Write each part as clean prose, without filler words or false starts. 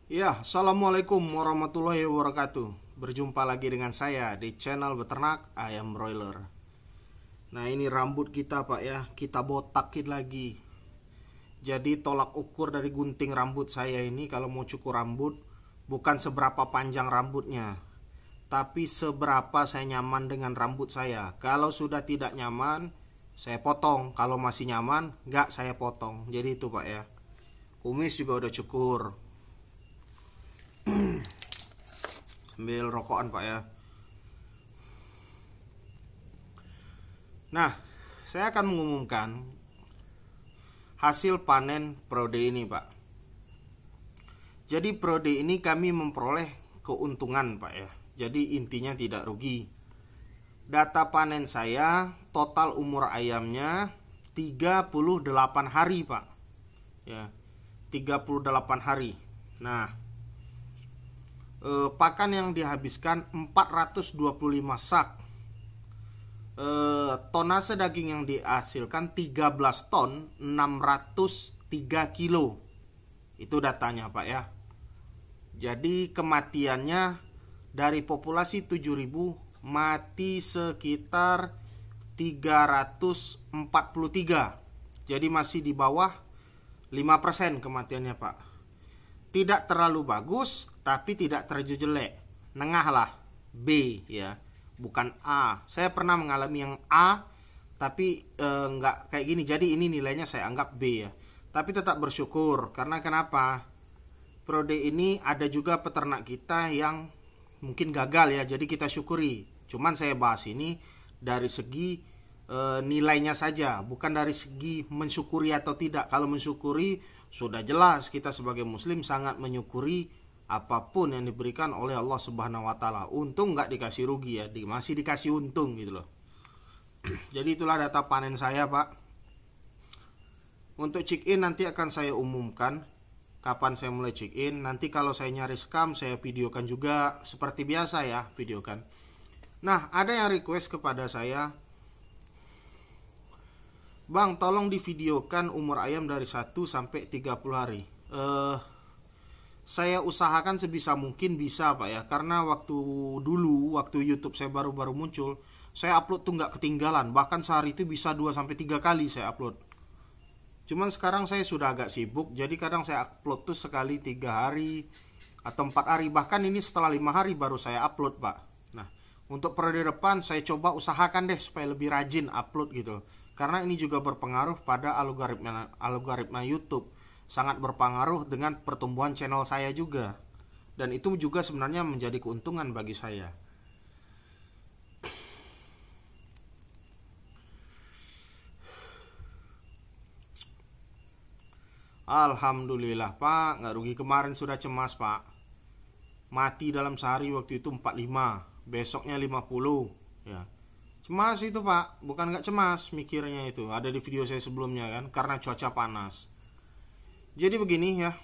Ya, assalamualaikum warahmatullahi wabarakatuh. Berjumpa lagi dengan saya di channel beternak ayam broiler. Nah, ini rambut kita Pak ya, kita botakin lagi. Jadi tolak ukur dari gunting rambut saya ini kalau mau cukur rambut bukan seberapa panjang rambutnya, tapi seberapa saya nyaman dengan rambut saya. Kalau sudah tidak nyaman, saya potong. Kalau masih nyaman, nggak saya potong. Jadi itu Pak ya. Kumis juga udah cukur. Sambil rokokan Pak ya. Nah, saya akan mengumumkan hasil panen periode ini Pak. Jadi periode ini kami memperoleh keuntungan Pak ya. Jadi intinya tidak rugi. Data panen saya, total umur ayamnya 38 hari Pak ya, 38 hari. Nah, pakan yang dihabiskan 425 sak. Tonase daging yang dihasilkan 13 ton 603 kilo. Itu datanya Pak ya. Jadi kematiannya dari populasi 7.000 mati sekitar 343. Jadi masih di bawah 5% kematiannya Pak. Tidak terlalu bagus, tapi tidak terlalu jelek. Nengah lah, B ya, bukan A. Saya pernah mengalami yang A, tapi nggak kayak gini. Jadi ini nilainya saya anggap B ya. Tapi tetap bersyukur, karena kenapa? Periode ini ada juga peternak kita yang mungkin gagal ya, jadi kita syukuri. Cuman saya bahas ini dari segi nilainya saja, bukan dari segi mensyukuri atau tidak. Kalau mensyukuri, sudah jelas kita sebagai muslim sangat menyukuri apapun yang diberikan oleh Allah Subhanahu wa taala. Untung nggak dikasih rugi ya, masih dikasih untung gitu loh. Jadi itulah data panen saya Pak. Untuk check in nanti akan saya umumkan kapan saya mulai check in. Nanti kalau saya nyari scam saya videokan juga seperti biasa ya, videokan. Nah, ada yang request kepada saya, Bang, tolong divideokan umur ayam dari 1 sampai 30 hari. Saya usahakan sebisa mungkin bisa Pak ya. Karena waktu YouTube saya baru-baru muncul, saya upload tuh nggak ketinggalan. Bahkan sehari itu bisa 2 sampai 3 kali saya upload. Cuman sekarang saya sudah agak sibuk, jadi kadang saya upload tuh sekali 3 hari atau 4 hari. Bahkan ini setelah 5 hari baru saya upload Pak. Nah, untuk periode depan saya coba usahakan deh supaya lebih rajin upload gitu. Karena ini juga berpengaruh pada algoritma YouTube. Sangat berpengaruh dengan pertumbuhan channel saya juga. Dan itu juga sebenarnya menjadi keuntungan bagi saya. Alhamdulillah Pak, nggak rugi. Kemarin sudah cemas Pak. Mati dalam sehari waktu itu 45, besoknya 50 ya. Cemas itu Pak, bukan nggak cemas mikirnya itu. Ada di video saya sebelumnya kan, karena cuaca panas. Jadi begini ya,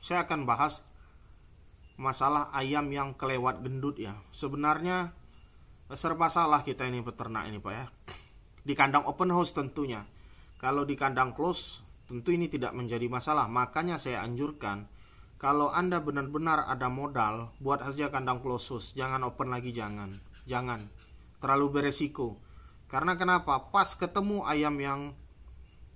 saya akan bahas masalah ayam yang kelewat gendut ya. Sebenarnya serba salah kita ini peternak ini Pak ya. Di kandang open house tentunya. Kalau di kandang close tentu ini tidak menjadi masalah. Makanya saya anjurkan, kalau Anda benar-benar ada modal, buat saja kandang close house. Jangan open lagi, jangan. Terlalu beresiko. Karena kenapa? Pas ketemu ayam yang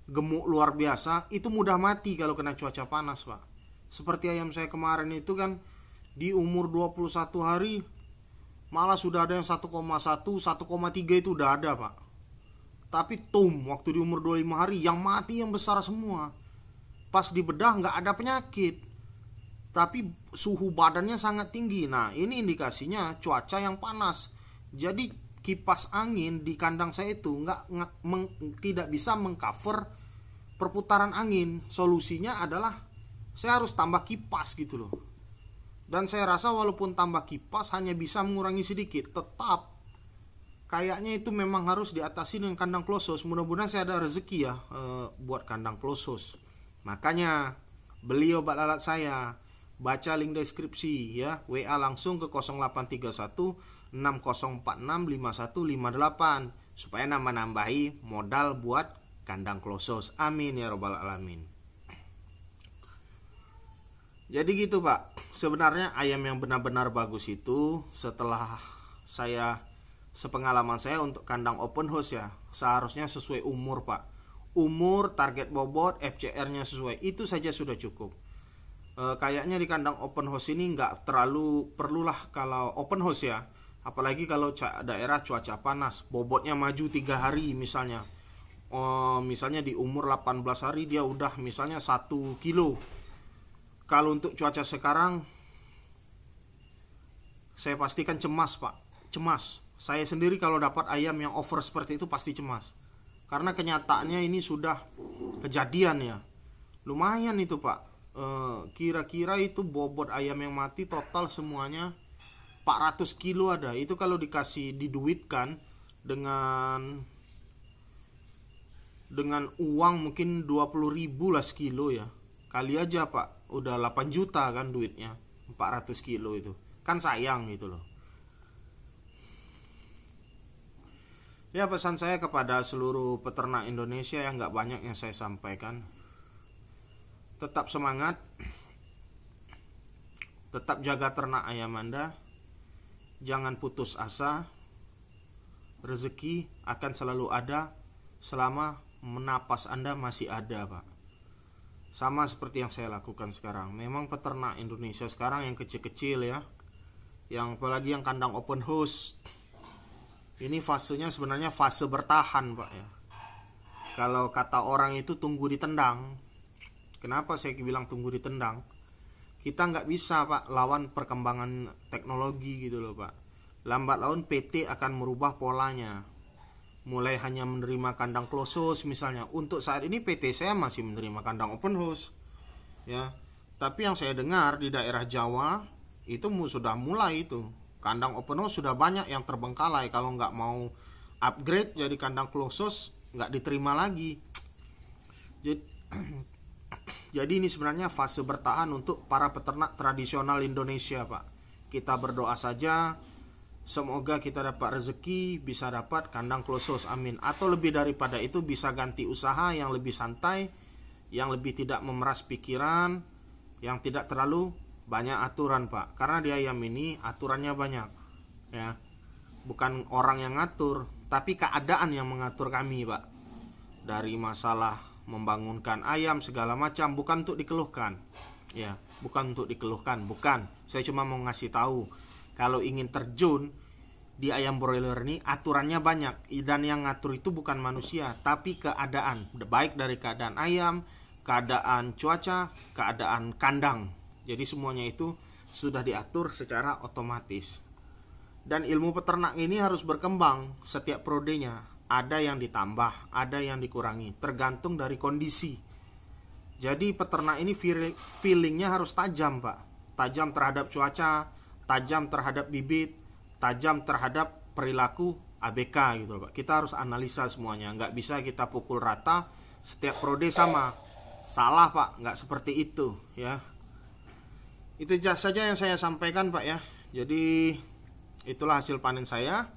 gemuk luar biasa, itu mudah mati kalau kena cuaca panas Pak. Seperti ayam saya kemarin itu kan, di umur 21 hari malah sudah ada yang 1,1, 1,3 itu udah ada Pak. Tapi waktu di umur 25 hari yang mati yang besar semua. Pas dibedah nggak ada penyakit, tapi suhu badannya sangat tinggi. Nah, ini indikasinya cuaca yang panas. Jadi kipas angin di kandang saya itu tidak bisa mengcover perputaran angin. Solusinya adalah saya harus tambah kipas gitu loh. Dan saya rasa walaupun tambah kipas hanya bisa mengurangi sedikit, tetap kayaknya itu memang harus diatasi dengan kandang close house. Mudah-mudahan saya ada rezeki ya buat kandang close house. Makanya beli obat lalat saya, baca link deskripsi ya, WA langsung ke 0831 6046 5158 supaya nambah-nambahi modal buat kandang close house. Amin ya robbal alamin. Jadi gitu Pak, sebenarnya ayam yang benar-benar bagus itu setelah saya sepengalaman saya untuk kandang open house ya, seharusnya sesuai umur Pak. Umur, target bobot, FCR-nya sesuai, itu saja sudah cukup. Kayaknya di kandang open house ini nggak terlalu perlulah kalau open house ya. Apalagi kalau daerah cuaca panas, bobotnya maju 3 hari misalnya. Misalnya di umur 18 hari dia udah misalnya 1 kilo. Kalau untuk cuaca sekarang saya pastikan cemas Pak, cemas. Saya sendiri kalau dapat ayam yang over seperti itu pasti cemas. Karena kenyataannya ini sudah kejadian ya. Lumayan itu Pak. Kira-kira itu bobot ayam yang mati total semuanya 400 kilo ada. Itu kalau dikasih diduitkan dengan uang mungkin 20.000 lah sekilo ya. Kali aja Pak, udah 8 juta kan duitnya, 400 kilo itu. Kan sayang gitu loh. Ya, pesan saya kepada seluruh peternak Indonesia yang gak banyak yang saya sampaikan. Tetap semangat. Tetap jaga ternak ayam Anda. Jangan putus asa. Rezeki akan selalu ada selama napas Anda masih ada Pak. Sama seperti yang saya lakukan sekarang. Memang peternak Indonesia sekarang yang kecil-kecil ya, yang apalagi yang kandang open house, ini fasenya sebenarnya fase bertahan Pak ya. Kalau kata orang itu tunggu ditendang. Kenapa saya bilang tunggu ditendang? Kita nggak bisa Pak lawan perkembangan teknologi gitu loh Pak. Lambat laun PT akan merubah polanya. Mulai hanya menerima kandang close house misalnya. Untuk saat ini PT saya masih menerima kandang open house ya. Tapi yang saya dengar di daerah Jawa itu sudah mulai itu kandang open house sudah banyak yang terbengkalai. Kalau nggak mau upgrade jadi kandang close house nggak diterima lagi. Jadi ini sebenarnya fase bertahan untuk para peternak tradisional Indonesia Pak. Kita berdoa saja semoga kita dapat rezeki, bisa dapat kandang close house, amin. Atau lebih daripada itu bisa ganti usaha yang lebih santai, yang lebih tidak memeras pikiran, yang tidak terlalu banyak aturan Pak. Karena di ayam ini aturannya banyak ya. Bukan orang yang ngatur, tapi keadaan yang mengatur kami Pak. Dari masalah membangunkan ayam segala macam, bukan untuk dikeluhkan ya, bukan untuk dikeluhkan, bukan. Saya cuma mau ngasih tahu kalau ingin terjun di ayam broiler ini aturannya banyak, dan yang ngatur itu bukan manusia tapi keadaan, baik dari keadaan ayam, keadaan cuaca, keadaan kandang. Jadi semuanya itu sudah diatur secara otomatis. Dan ilmu peternak ini harus berkembang setiap prodenya. Ada yang ditambah, ada yang dikurangi, tergantung dari kondisi. Jadi peternak ini feelingnya harus tajam Pak. Tajam terhadap cuaca, tajam terhadap bibit, tajam terhadap perilaku ABK gitu Pak. Kita harus analisa semuanya. Nggak bisa kita pukul rata setiap prode sama. Salah Pak, nggak seperti itu ya. Itu saja yang saya sampaikan Pak ya. Jadi itulah hasil panen saya.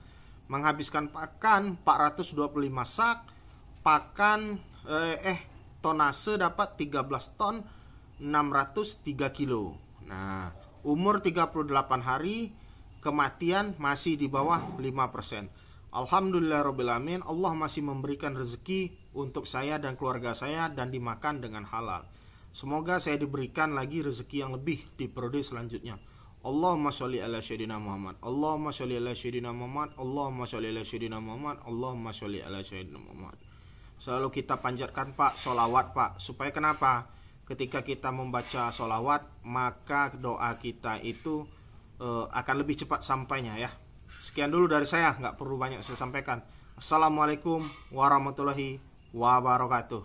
Menghabiskan pakan 425 sak. Pakan tonase dapat 13 ton 603 kilo. Nah, umur 38 hari, kematian masih di bawah 5%. Alhamdulillahirobbilalamin, Allah masih memberikan rezeki untuk saya dan keluarga saya dan dimakan dengan halal. Semoga saya diberikan lagi rezeki yang lebih di periode selanjutnya. Allahumma sholli ala sayyidina Muhammad. Allahumma sholli ala sayyidina Muhammad. Allahumma sholli ala sayyidina Muhammad. Allahumma sholli ala sayyidina Muhammad. Selalu kita panjatkan Pak sholawat Pak. Supaya kenapa? Ketika kita membaca sholawat, maka doa kita itu akan lebih cepat sampainya ya. Sekian dulu dari saya, nggak perlu banyak saya sampaikan. Assalamualaikum warahmatullahi wabarakatuh.